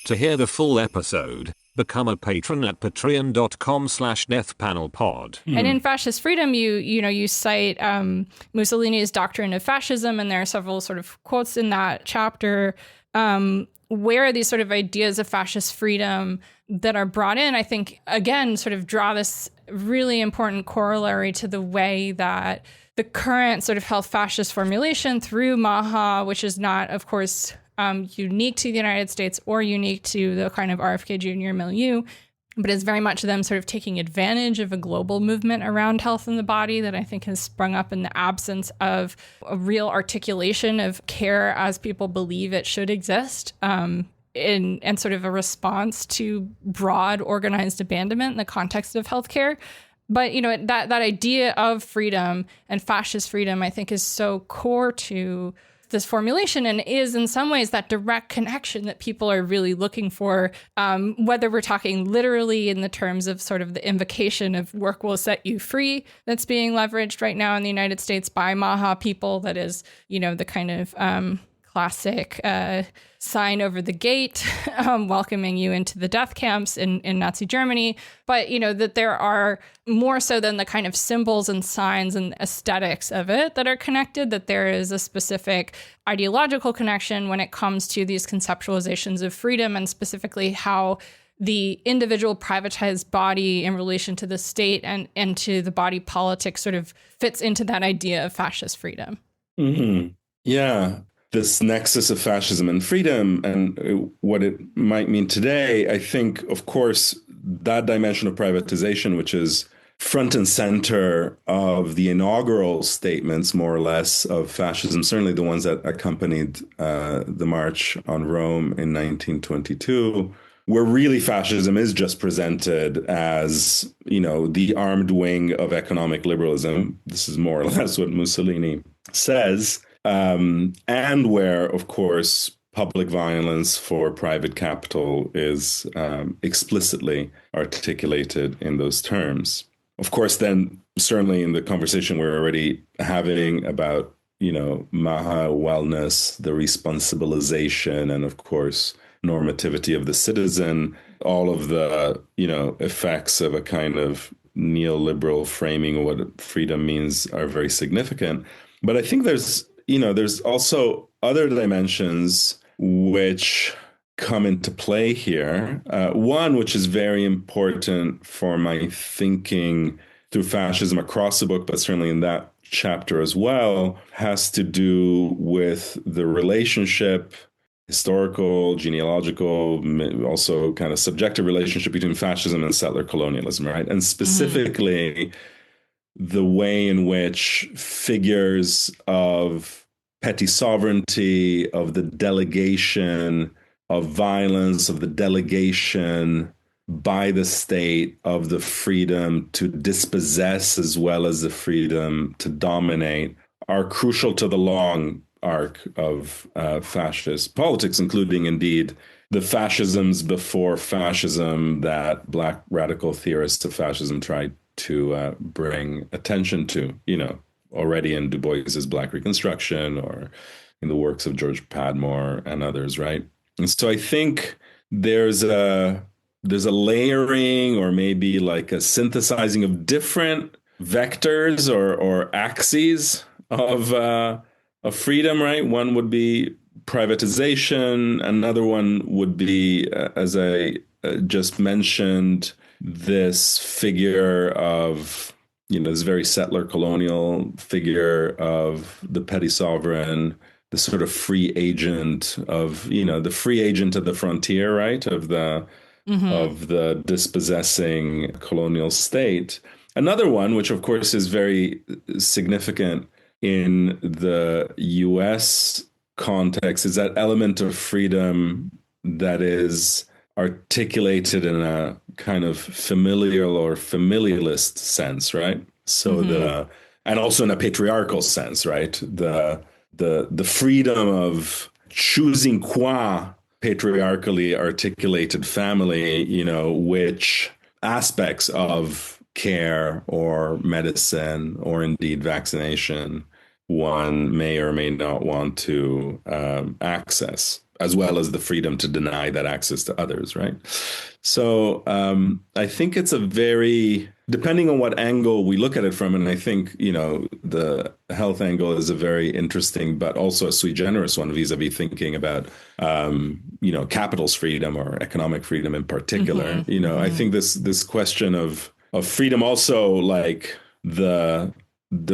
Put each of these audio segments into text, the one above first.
To hear the full episode, become a patron at patreon.com/deathpanelpod. And in Fascist Freedom, you cite Mussolini's doctrine of fascism, and there are several sort of quotes in that chapter where these sort of ideas of fascist freedom that are brought in, I think, again, sort of draw this really important corollary to the way that the current sort of health fascist formulation through MAHA, which is not, of course, unique to the United States or unique to the kind of RFK Jr. milieu, but is very much them sort of taking advantage of a global movement around health in the body that I think has sprung up in the absence of a real articulation of care as people believe it should exist, and sort of a response to broad organized abandonment in the context of healthcare. But, that idea of freedom and fascist freedom, I think, is so core to this formulation and is in some ways that direct connection that people are really looking for, whether we're talking literally in the terms of sort of the invocation of work will set you free that's being leveraged right now in the United States by MAHA people. That is, the kind of classic sign over the gate welcoming you into the death camps in Nazi Germany. But, that there are more so than the kind of symbols and signs and aesthetics of it that are connected, that there is a specific ideological connection when it comes to these conceptualizations of freedom, and specifically how the individual privatized body in relation to the state and to the body politic sort of fits into that idea of fascist freedom. Mm-hmm. Yeah. This nexus of fascism and freedom and what it might mean today, I think, of course, that dimension of privatization, which is front and center of the inaugural statements, more or less, of fascism, certainly the ones that accompanied the March on Rome in 1922, where really fascism is just presented as, the armed wing of economic liberalism. This is more or less what Mussolini says. And where, of course, public violence for private capital is explicitly articulated in those terms. Of course, then, certainly in the conversation we're already having about, MAHA wellness, the responsibilization, and of course, normativity of the citizen, all of the, effects of a kind of neoliberal framing of what freedom means are very significant. But I think there's also other dimensions which come into play here. One, which is very important for my thinking through fascism across the book, but certainly in that chapter as well, has to do with the relationship, historical, genealogical, also kind of subjective relationship between fascism and settler colonialism, right? And specifically, the way in which figures of petty sovereignty, of the delegation of violence, of the delegation by the state of the freedom to dispossess as well as the freedom to dominate are crucial to the long arc of fascist politics, including indeed the fascisms before fascism that Black radical theorists of fascism tried to bring attention to, already in Du Bois's Black Reconstruction or in the works of George Padmore and others, right? And so I think there's a layering or maybe like a synthesizing of different vectors or axes of freedom, right? One would be privatization. Another one would be, as I just mentioned, this figure of, this very settler colonial figure of the petty sovereign, the sort of free agent of, the free agent of the frontier, right? Of the dispossessing colonial state. Another one, which of course is very significant in the US context, is that element of freedom that is articulated in a kind of familial or familialist sense, right? So and also in a patriarchal sense, right? The freedom of choosing qua patriarchally articulated family, which aspects of care or medicine or indeed vaccination one may or may not want to access. as well as the freedom to deny that access to others, right? So I think it's a very, depending on what angle we look at it from, and I think, the health angle is a very interesting, but also a sui generis one vis-a-vis thinking about, capital's freedom or economic freedom in particular. I think this question of freedom also, like the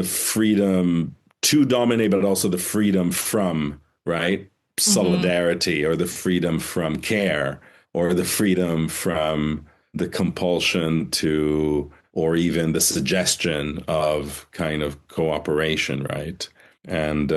freedom to dominate, but also the freedom from, right? Solidarity, or the freedom from care, or the freedom from the compulsion to, or even the suggestion of kind of cooperation, right? And,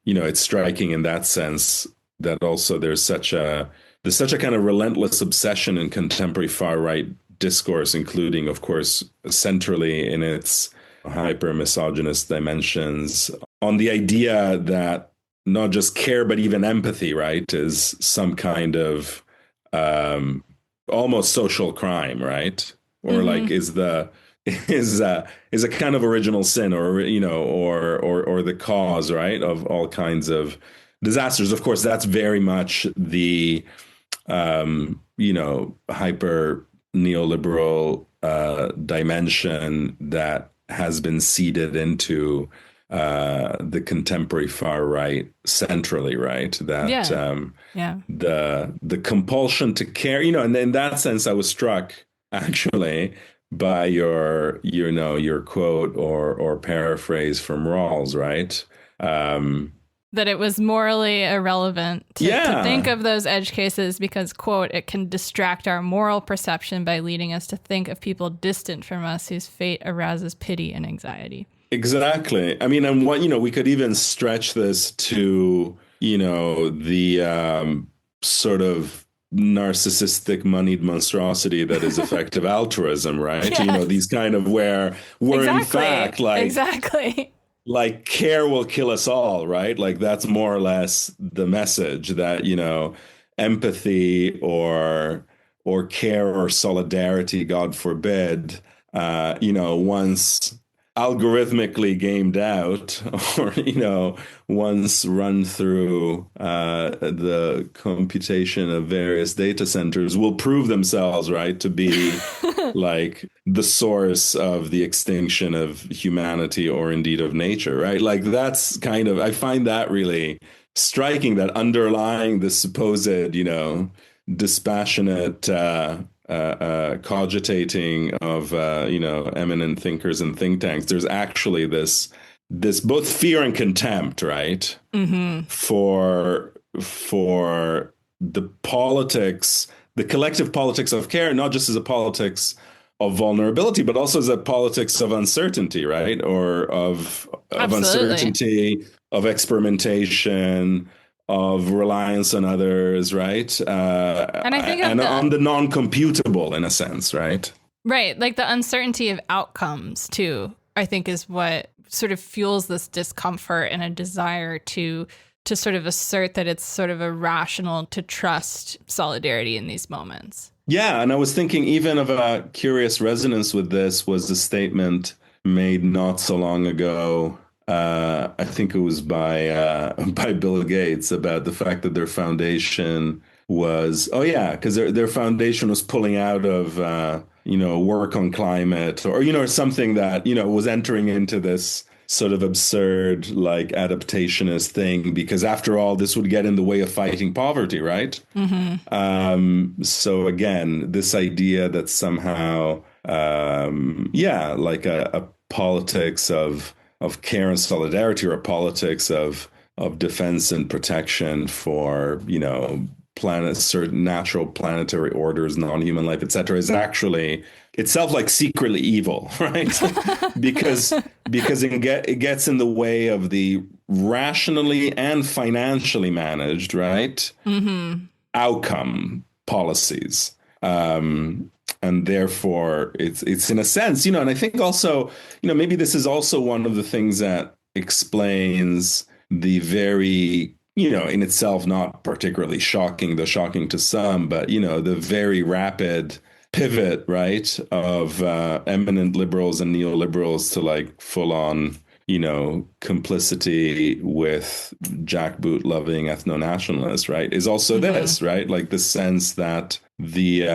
it's striking in that sense that also there's such a kind of relentless obsession in contemporary far right discourse, including, of course, centrally in its hyper misogynist dimensions, on the idea that not just care, but even empathy, right, is some kind of almost social crime, right? Or like is a kind of original sin, or or the cause, right, of all kinds of disasters. Of course, that's very much the hyper neoliberal dimension that has been seeded into the contemporary far right centrally, right? That the compulsion to care, and in that sense, I was struck actually by your quote or paraphrase from Rawls, right? That it was morally irrelevant to think of those edge cases because, quote, it can distract our moral perception by leading us to think of people distant from us whose fate arouses pity and anxiety. Exactly. I mean, and what, we could even stretch this to, the sort of narcissistic moneyed monstrosity that is effective altruism, right? Yes. These kind of where we're in fact like care will kill us all, right? Like that's more or less the message that, empathy or care or solidarity, God forbid, once algorithmically gamed out, or once run through the computation of various data centers, will prove themselves, right, to be like the source of the extinction of humanity, or indeed of nature, right? Like that's kind of, I find that really striking, that underlying the supposed dispassionate cogitating of eminent thinkers and think tanks, there's actually this both fear and contempt, right? For the politics, the collective politics of care, not just as a politics of vulnerability, but also as a politics of uncertainty, right? Or of uncertainty, of experimentation, of reliance on others, right? And I think on the non-computable, in a sense, right? Right, like the uncertainty of outcomes too, I think, is what sort of fuels this discomfort and a desire to sort of assert that it's sort of irrational to trust solidarity in these moments. Yeah, and I was thinking even of a curious resonance with this was a statement made not so long ago. I think it was by Bill Gates, about the fact that their foundation was, because their foundation was pulling out of, work on climate, or, something that, was entering into this sort of absurd, like, adaptationist thing, because after all, this would get in the way of fighting poverty, right? So again, this idea that somehow, like a politics of care and solidarity, or a politics of defense and protection for, certain natural planetary orders, non-human life, etc., is actually itself like secretly evil, right? because it gets in the way of the rationally and financially managed, right? Outcome policies. And therefore, it's in a sense, and I think also, maybe this is also one of the things that explains the very, in itself not particularly shocking, though shocking to some, but, the very rapid pivot, right, of eminent liberals and neoliberals to like full on, complicity with jackboot loving ethno-nationalists, right, is also this, right? Like the sense that the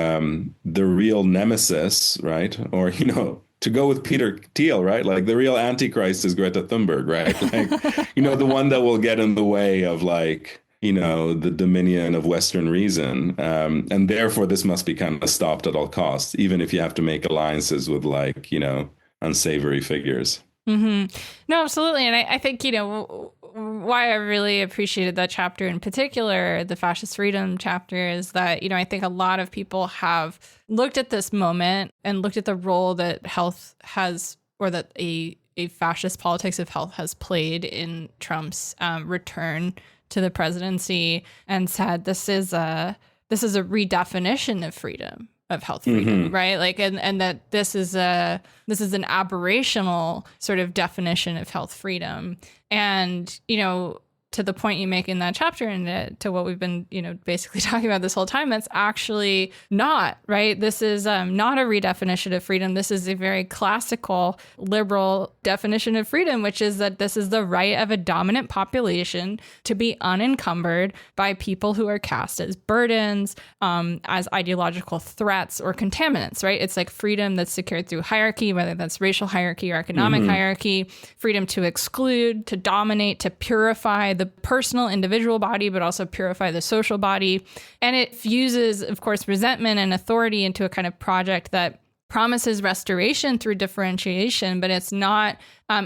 real nemesis, right? Or, to go with Peter Thiel, right? Like the real antichrist is Greta Thunberg, right? Like, the one that will get in the way of the dominion of Western reason. And therefore this must be kind of stopped at all costs, even if you have to make alliances with unsavory figures. No, absolutely. And I think, why I really appreciated that chapter in particular, the fascist freedom chapter, is that, I think a lot of people have looked at this moment and looked at the role that health has, or that a fascist politics of health has played in Trump's return to the presidency, and said this is a redefinition of freedom, of health freedom, right? Like, and that this is an aberrational sort of definition of health freedom. And, to the point you make in that chapter, and to what we've been, basically talking about this whole time, that's actually not, right? This is not a redefinition of freedom. This is a very classical liberal definition of freedom, which is that this is the right of a dominant population to be unencumbered by people who are cast as burdens, as ideological threats or contaminants, right? It's like freedom that's secured through hierarchy, whether that's racial hierarchy or economic hierarchy, freedom to exclude, to dominate, to purify the personal individual body, but also purify the social body. And it fuses, of course, resentment and authority into a kind of project that promises restoration through differentiation, but it's not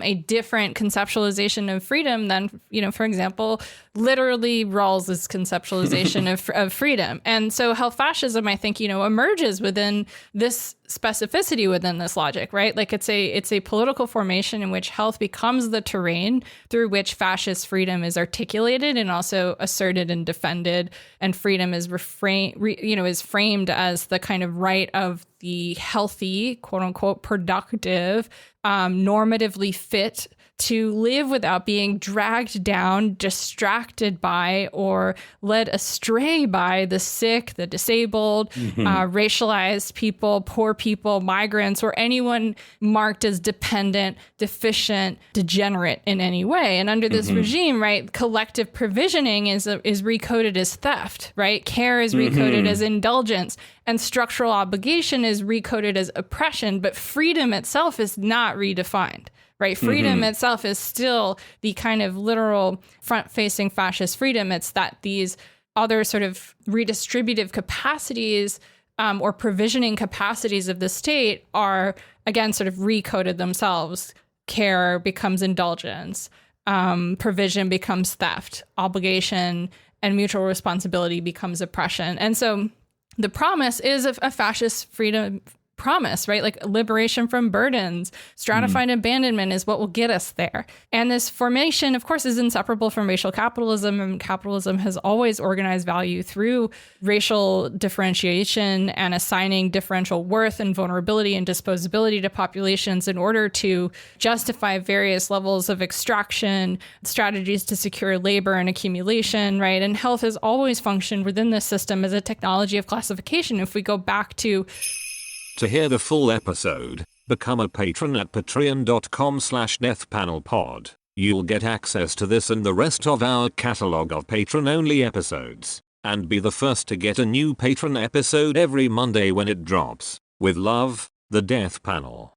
a different conceptualization of freedom than, for example, literally Rawls's conceptualization of freedom. And so health fascism, I think, emerges within this specificity, within this logic, right? Like it's a political formation in which health becomes the terrain through which fascist freedom is articulated and also asserted and defended, and freedom is is framed as the kind of right of the healthy, quote unquote, productive, normatively fit to live without being dragged down, distracted by, or led astray by the sick, the disabled, racialized people, poor people, migrants, or anyone marked as dependent, deficient, degenerate in any way. And under this regime, right, collective provisioning is recoded as theft, right? Care is recoded as indulgence, and structural obligation is recoded as oppression, but freedom itself is not redefined. Right. Freedom itself is still the kind of literal front-facing fascist freedom. It's that these other sort of redistributive capacities or provisioning capacities of the state are, again, sort of recoded themselves. Care becomes indulgence. Provision becomes theft. Obligation and mutual responsibility becomes oppression. And so the promise is a fascist freedom promise, right? Like liberation from burdens, stratified abandonment is what will get us there. And this formation, of course, is inseparable from racial capitalism. And capitalism has always organized value through racial differentiation and assigning differential worth and vulnerability and disposability to populations in order to justify various levels of extraction, strategies to secure labor and accumulation, right? And health has always functioned within this system as a technology of classification. If we go back to hear the full episode, become a patron at patreon.com/deathpanelpod. You'll get access to this and the rest of our catalog of patron-only episodes, and be the first to get a new patron episode every Monday when it drops. With love, the Death Panel.